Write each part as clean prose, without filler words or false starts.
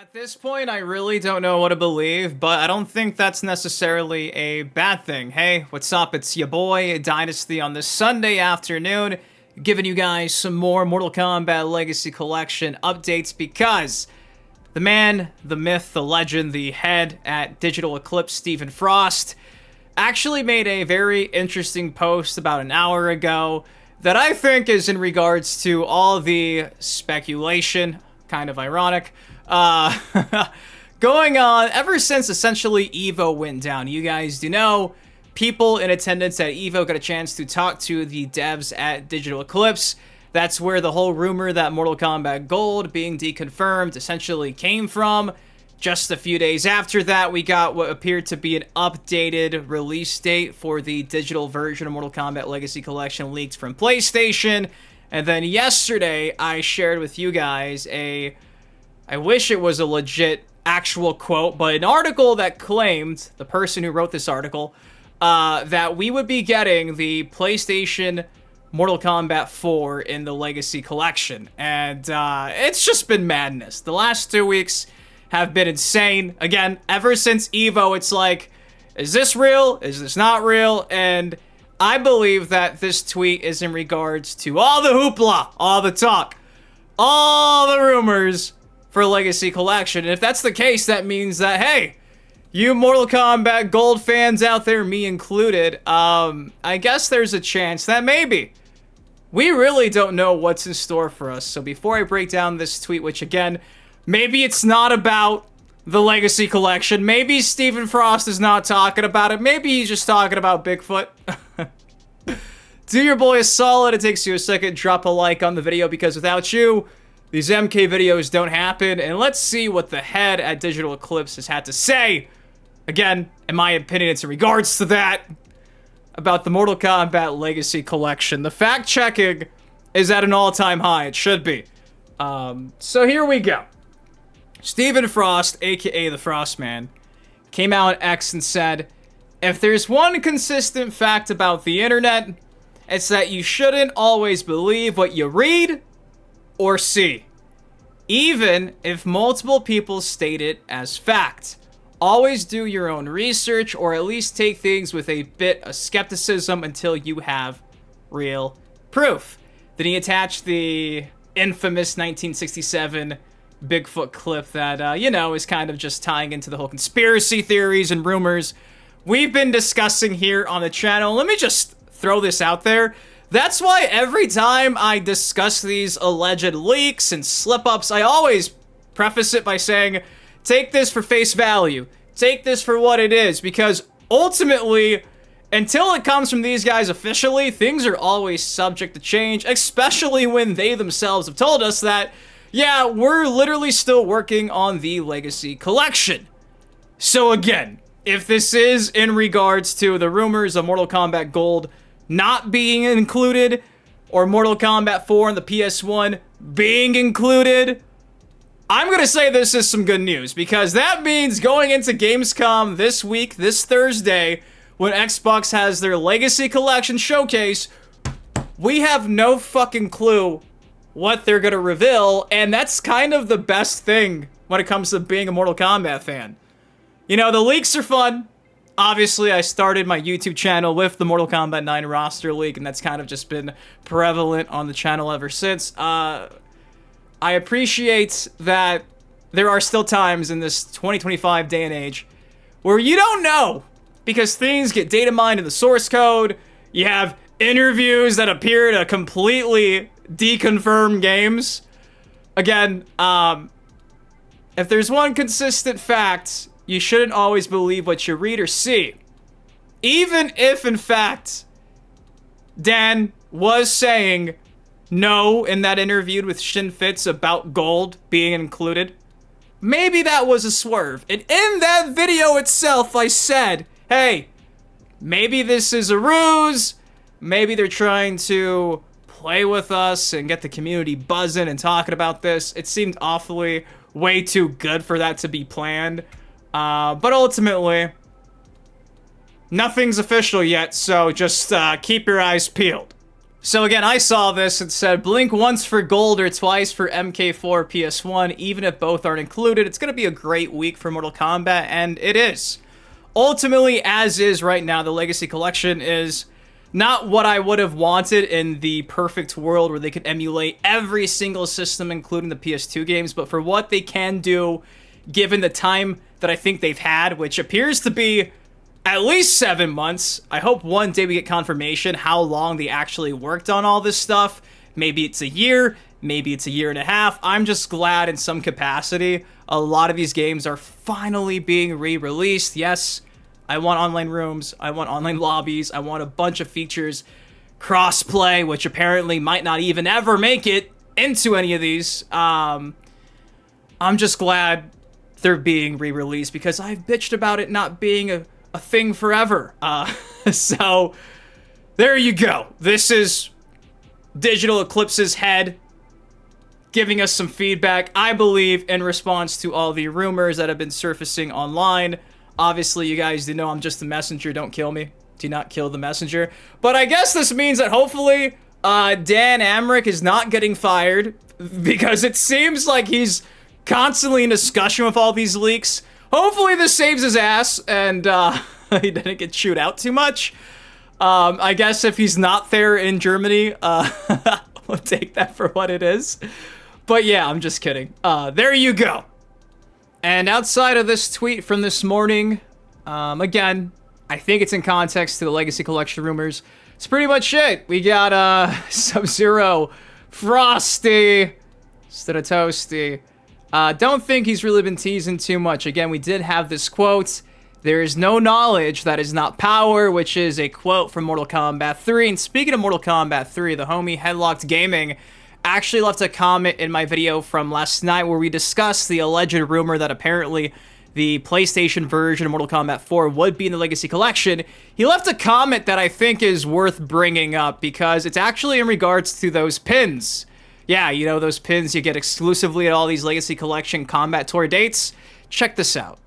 At this point, I really don't know what to believe, but I don't think that's necessarily a bad thing. Hey, what's up? It's your boy, Dynasty, on this Sunday afternoon, giving you guys some more Mortal Kombat Legacy Collection updates because the man, the myth, the legend, the head at Digital Eclipse, Stephen Frost, actually made a very interesting post about an hour ago that I think is in regards to all the speculation, kind of ironic, going on ever since essentially EVO went down. You guys do know, people in attendance at EVO got a chance to talk to the devs at Digital Eclipse. That's where the whole rumor that Mortal Kombat Gold being deconfirmed essentially came from. Just a few days after that, we got what appeared to be an updated release date for the digital version of Mortal Kombat Legacy Collection leaked from PlayStation. And then yesterday, I shared with you guys I wish it was a legit actual quote, but an article that claimed, the person who wrote this article, that we would be getting the PlayStation Mortal Kombat 4 in the Legacy Collection. And it's just been madness. The last 2 weeks have been insane. Again, ever since EVO, it's like, is this real? Is this not real? And I believe that this tweet is in regards to all the hoopla, all the talk, all the rumors for Legacy Collection. And if that's the case, that means that, hey, you Mortal Kombat Gold fans out there, me included, I guess there's a chance that maybe we really don't know what's in store for us. So before I break down this tweet, which again, maybe it's not about the Legacy Collection, maybe Stephen Frost is not talking about it, maybe he's just talking about Bigfoot. Do your boy a solid, it takes you a second, drop a like on the video, because without you, these MK videos don't happen. And let's see what the head at Digital Eclipse has had to say. Again, in my opinion, it's in regards to that, about the Mortal Kombat Legacy Collection. The fact-checking is at an all-time high. It should be. So here we go. Stephen Frost, aka the Frostman, came out on X and said, if there's one consistent fact about the internet, it's that you shouldn't always believe what you read or see, even if multiple people state it as fact. Always do your own research, or at least take things with a bit of skepticism until you have real proof. Then he attached the infamous 1967 Bigfoot clip that, you know, is kind of just tying into the whole conspiracy theories and rumors we've been discussing here on the channel. Let me just throw this out there. That's why every time I discuss these alleged leaks and slip-ups, I always preface it by saying, take this for face value. Take this for what it is, because ultimately, until it comes from these guys officially, things are always subject to change, especially when they themselves have told us that, yeah, we're literally still working on the Legacy Collection. So again, if this is in regards to the rumors of Mortal Kombat Gold not being included, or Mortal Kombat 4 and the PS1 being included, I'm gonna say this is some good news, because that means going into Gamescom this week, this Thursday, when Xbox has their Legacy Collection showcase, we have no fucking clue what they're gonna reveal, and that's kind of the best thing when it comes to being a Mortal Kombat fan. You know, the leaks are fun. Obviously, I started my YouTube channel with the Mortal Kombat 9 roster leak, and that's kind of just been prevalent on the channel ever since. I appreciate that there are still times in this 2025 day and age where you don't know, because things get data mined in the source code. You have interviews that appear to completely deconfirm games. Again, if there's one consistent fact, you shouldn't always believe what you read or see. Even if, in fact, Dan was saying no in that interview with Shin Fitz about Gold being included, maybe that was a swerve. And in that video itself, I said, hey, maybe this is a ruse. Maybe they're trying to play with us and get the community buzzing and talking about this. It seemed awfully way too good for that to be planned. But ultimately, nothing's official yet, so just keep your eyes peeled. So again, I saw this and said, blink once for gold or twice for MK4 PS1, even if both aren't included. It's going to be a great week for Mortal Kombat, and it is. Ultimately, as is right now, the Legacy Collection is not what I would have wanted in the perfect world where they could emulate every single system, including the PS2 games, but for what they can do, given the time that I think they've had, which appears to be at least 7 months. I hope one day we get confirmation how long they actually worked on all this stuff. Maybe it's a year, maybe it's a year and a half. I'm just glad in some capacity a lot of these games are finally being re-released. Yes, I want online rooms, I want online lobbies, I want a bunch of features. Crossplay, which apparently might not even ever make it into any of these. I'm just glad they're being re-released because I've bitched about it not being a thing forever. So there you go. This is Digital Eclipse's head giving us some feedback, I believe, in response to all the rumors that have been surfacing online. Obviously, you guys do know I'm just the messenger. Don't kill me. Do not kill the messenger. But I guess this means that hopefully Dan Amrich is not getting fired because it seems like he's constantly in discussion with all these leaks. Hopefully this saves his ass and he didn't get chewed out too much. I guess if he's not there in Germany, we'll take that for what it is. But yeah, I'm just kidding. There you go. And outside of this tweet from this morning, again, I think it's in context to the Legacy Collection rumors. It's pretty much it. We got Sub-Zero, Frosty, instead of Toasty. Don't think he's really been teasing too much. Again, we did have this quote, "There is no knowledge that is not power," which is a quote from Mortal Kombat 3. And speaking of Mortal Kombat 3, the homie Headlocked Gaming actually left a comment in my video from last night where we discussed the alleged rumor that apparently the PlayStation version of Mortal Kombat 4 would be in the Legacy Collection. He left a comment that I think is worth bringing up because it's actually in regards to those pins. Yeah, you know, those pins you get exclusively at all these Legacy Collection Combat Tour dates? Check this out.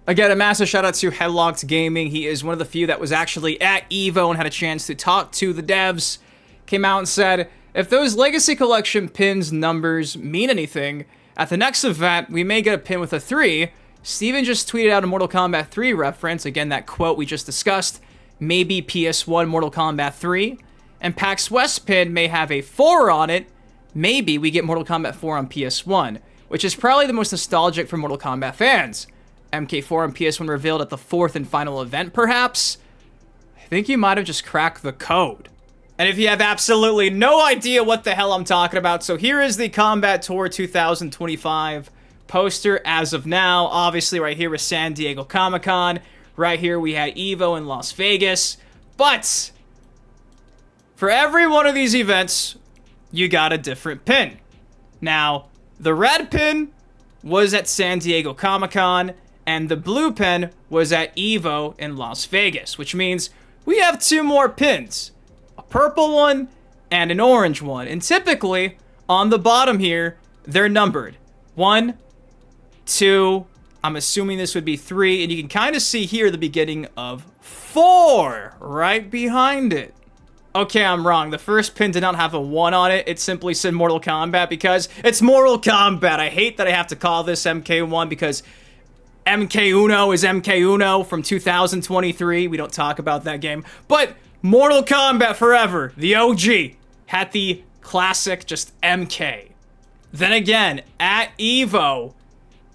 Again, a massive shout out to Headlocked Gaming. He is one of the few that was actually at EVO and had a chance to talk to the devs. Came out and said, if those Legacy Collection pins numbers mean anything, at the next event, we may get a pin with a 3. Steven just tweeted out a Mortal Kombat 3 reference. Again, that quote we just discussed. Maybe PS1 Mortal Kombat 3. And PAX West pin may have a 4 on it. Maybe we get Mortal Kombat 4 on PS1, which is probably the most nostalgic for Mortal Kombat fans. MK4 on PS1 revealed at the 4th and final event, perhaps? I think you might have just cracked the code. And if you have absolutely no idea what the hell I'm talking about, so here is the Combat Tour 2025 poster as of now. Obviously, right here is San Diego Comic-Con. Right here we had EVO in Las Vegas. But for every one of these events, you got a different pin. Now, the red pin was at San Diego Comic-Con, and the blue pin was at EVO in Las Vegas, which means we have 2 more pins. A purple one and an orange one. And typically, on the bottom here, they're numbered. 1, 2, I'm assuming this would be 3, and you can kind of see here the beginning of 4 right behind it. Okay, I'm wrong. The first pin did not have a 1 on it. It simply said Mortal Kombat because it's Mortal Kombat. I hate that I have to call this MK1 because MK1 is MK1 from 2023. We don't talk about that game. But Mortal Kombat forever, the OG, had the classic just MK. Then again, at EVO,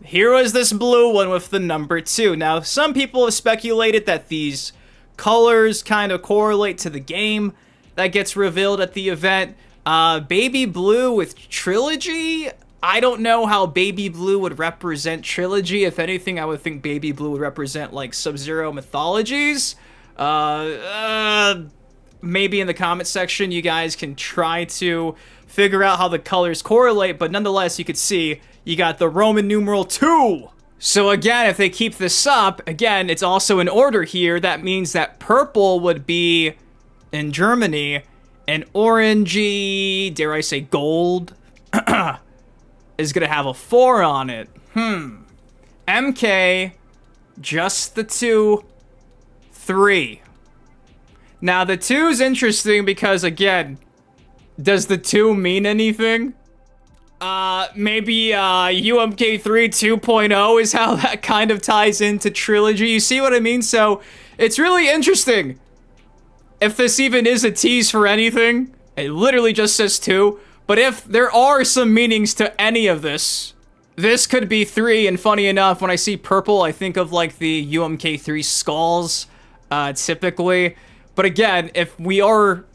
here was this blue one with the number 2. Now, some people have speculated that these colors kind of correlate to the game that gets revealed at the event. Baby blue with Trilogy? I don't know how Baby Blue would represent Trilogy. If anything, I would think Baby Blue would represent, like, Sub-Zero mythologies. Maybe in the comment section, you guys can try to figure out how the colors correlate, but nonetheless, you could see you got the Roman numeral 2. So again, if they keep this up, again, it's also in order here. That means that purple would be in Germany, and orangey, dare I say gold, is going to have a 4 on it. MK, just the 2, 3. Now, the 2 is interesting because, again, Does the 2 mean anything? Maybe, UMK3 2.0 is how that kind of ties into Trilogy. You see what I mean? So, it's really interesting. If this even is a tease for anything, it literally just says 2. But if there are some meanings to any of this, this could be 3. And funny enough, when I see purple, I think of like the UMK3 skulls, typically. But again, if we are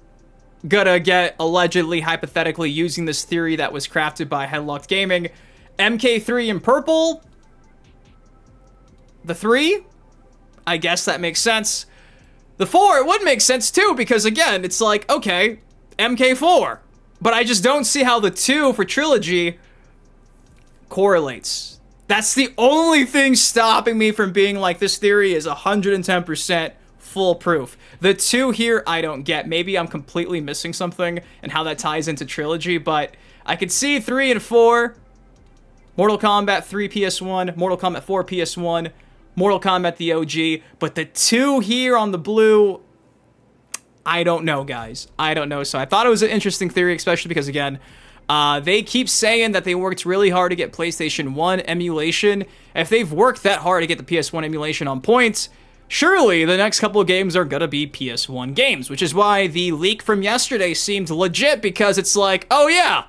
gonna get allegedly, hypothetically, using this theory that was crafted by Headlocked Gaming, MK3 in purple, the 3, I guess that makes sense. The 4, it would make sense too, because again, it's like, okay, MK4. But I just don't see how the 2 for Trilogy correlates. That's the only thing stopping me from being like, this theory is 110% foolproof. The 2 here, I don't get. Maybe I'm completely missing something and how that ties into Trilogy, but I could see 3 and 4. Mortal Kombat 3 PS1, Mortal Kombat 4 PS1, Mortal Kombat the OG, but the 2 here on the blue, I don't know, guys. I don't know. So I thought it was an interesting theory, especially because, again, they keep saying that they worked really hard to get PlayStation 1 emulation. If they've worked that hard to get the PS1 emulation on point, surely the next couple of games are gonna be PS1 games, which is why the leak from yesterday seemed legit, because it's like, oh yeah,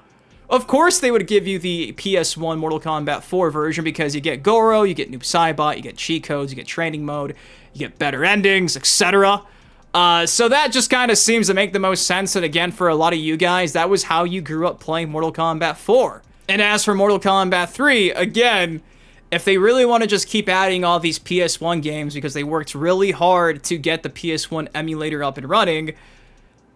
of course they would give you the PS1 Mortal Kombat 4 version, because you get Goro, you get Noob Saibot, you get cheat codes, you get training mode, you get better endings, etc. So that just kind of seems to make the most sense, and again, for a lot of you guys, that was how you grew up playing Mortal Kombat 4. And as for Mortal Kombat 3, again, if they really want to just keep adding all these PS1 games because they worked really hard to get the PS1 emulator up and running,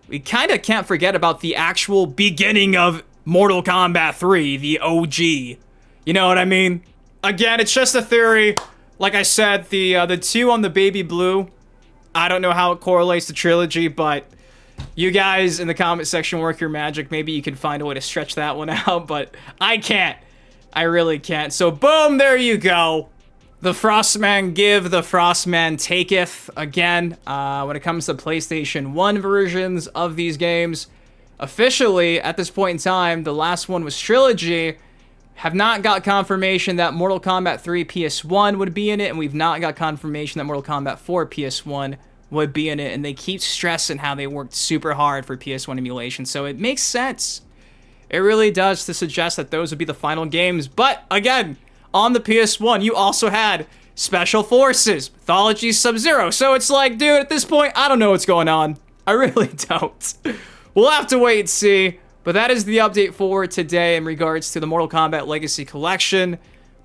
we kind of can't forget about the actual beginning of Mortal Kombat 3, the OG. You know what I mean? Again, it's just a theory. Like I said, the 2 on the baby blue, I don't know how it correlates to Trilogy, but you guys in the comment section work your magic. Maybe you can find a way to stretch that one out, but I can't. I really can't. So boom, there you go. The Frostman give, the Frostman taketh. Again, when it comes to PlayStation 1 versions of these games, officially, at this point in time, the last one was Trilogy. Have not got confirmation that Mortal Kombat 3 PS1 would be in it, and we've not got confirmation that Mortal Kombat 4 PS1 would be in it, and they keep stressing how they worked super hard for PS1 emulation, so it makes sense. It really does to suggest that those would be the final games, but again, on the PS1, you also had Special Forces, Mythology Sub-Zero, so it's like, dude, at this point, I don't know what's going on. I really don't. We'll have to wait and see. But that is the update for today in regards to the Mortal Kombat Legacy Collection.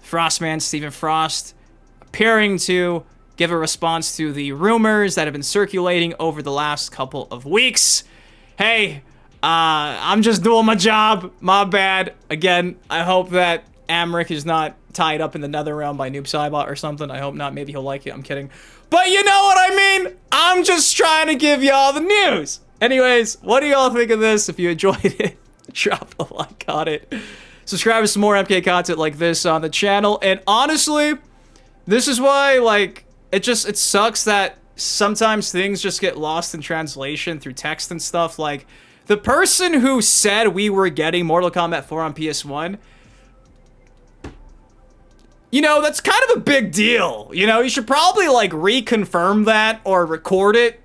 Frostman Stephen Frost appearing to give a response to the rumors that have been circulating over the last couple of weeks. Hey, I'm just doing my job. My bad. Again, I hope that Amric is not tied up in the nether realm by Noob Saibot or something. I hope not. Maybe he'll like it. I'm kidding. But you know what I mean? I'm just trying to give y'all the news. Anyways, what do y'all think of this? If you enjoyed it, drop a like on it. Subscribe to some more MK content like this on the channel. And honestly, this is why, like, it sucks that sometimes things just get lost in translation through text and stuff. Like, the person who said we were getting Mortal Kombat 4 on PS1, you know, that's kind of a big deal. You know, you should probably, like, reconfirm that or record it,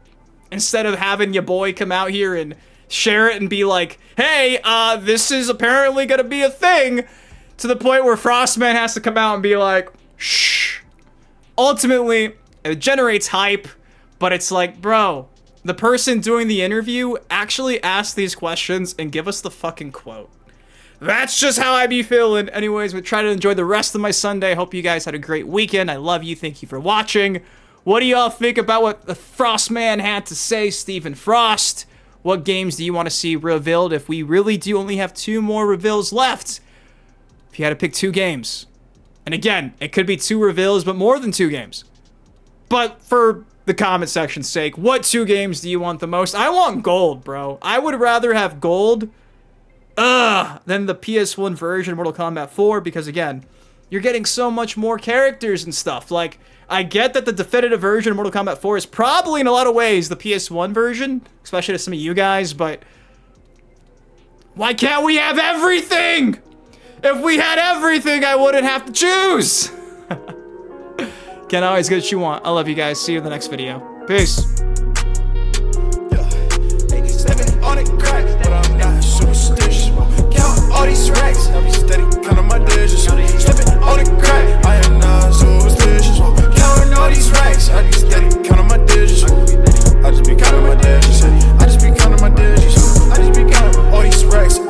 instead of having your boy come out here and share it and be like, hey, this is apparently gonna be a thing, to the point where Frostman has to come out and be like, shh. Ultimately, it generates hype, but it's like, bro, the person doing the interview actually asked these questions and give us the fucking quote. That's just how I be feeling. Anyways, we try to enjoy the rest of my Sunday. Hope you guys had a great weekend. I love you. Thank you for watching. What do y'all think about what the Frostman had to say, Stephen Frost? What games do you want to see revealed if we really do only have 2 more reveals left? If you had to pick 2 games. And again, it could be 2 reveals, but more than 2 games. But for the comment section's sake, what 2 games do you want the most? I want gold, bro. I would rather have gold than the PS1 version of Mortal Kombat 4, because again, you're getting so much more characters and stuff. Like, I get that the definitive version of Mortal Kombat 4 is probably in a lot of ways the PS1 version, especially to some of you guys, but Why can't we have everything? If we had everything, I wouldn't have to choose. Can't always get what you want. I love you guys. See you in the next video. Peace.